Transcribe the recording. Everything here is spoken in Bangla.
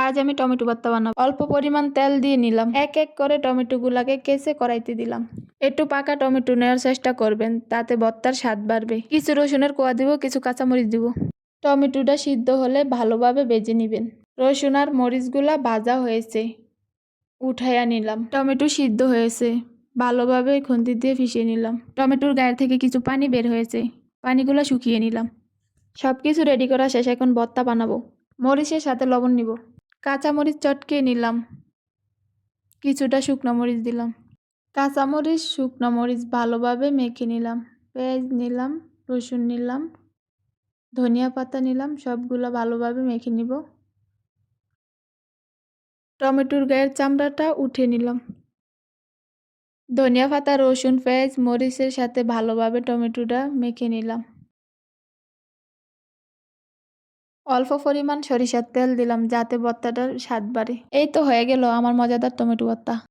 আজ আমি টমেটো ভর্তা বানাবো। অল্প পরিমাণ তেল দিয়ে নিলাম। এক এক করে টমেটোগুলাকে কেচে কড়াইতে দিলাম। একটু পাকা টমেটো নেওয়ার চেষ্টা করবেন, তাতে ভর্তার স্বাদ বাড়বে। কিছু রসুনের কোয়া দিব, কিছু কাঁচামরিচ দিব। টমেটোটা সিদ্ধ হলে ভালোভাবে ভেজে নিবেন। রসুন আর মরিচগুলা ভাজা হয়েছে, উঠাইয়া নিলাম। টমেটো সিদ্ধ হয়েছে, ভালোভাবে খুন্তি দিয়ে পিষিয়ে নিলাম। টমেটোর গায়ের থেকে কিছু পানি বের হয়েছে, পানিগুলো শুকিয়ে নিলাম। সবকিছু রেডি করা শেষ, এখন ভর্তা বানাবো। মরিচের সাথে লবণ নিব। কাঁচামরিচ চটকে নিলাম, কিছুটা শুকনো মরিচ দিলাম। কাঁচামরিচ শুকনো মরিচ ভালোভাবে মেখে নিলাম। পেঁয়াজ নিলাম, রসুন নিলাম, ধনিয়া পাতা নিলাম, সবগুলো ভালোভাবে মেখে নিব। টমেটোর গায়ের চামড়াটা উঠে নিলাম। ধনিয়া পাতা, রসুন, পেঁয়াজ, মরিচের সাথে ভালোভাবে টমেটোটা মেখে নিলাম। অল্প পরিমাণ সরিষার তেল দিলাম যাতে ভর্তাটার স্বাদ বাড়ে। এই তো হয়ে গেল আমার মজাদার টমেটো ভর্তা।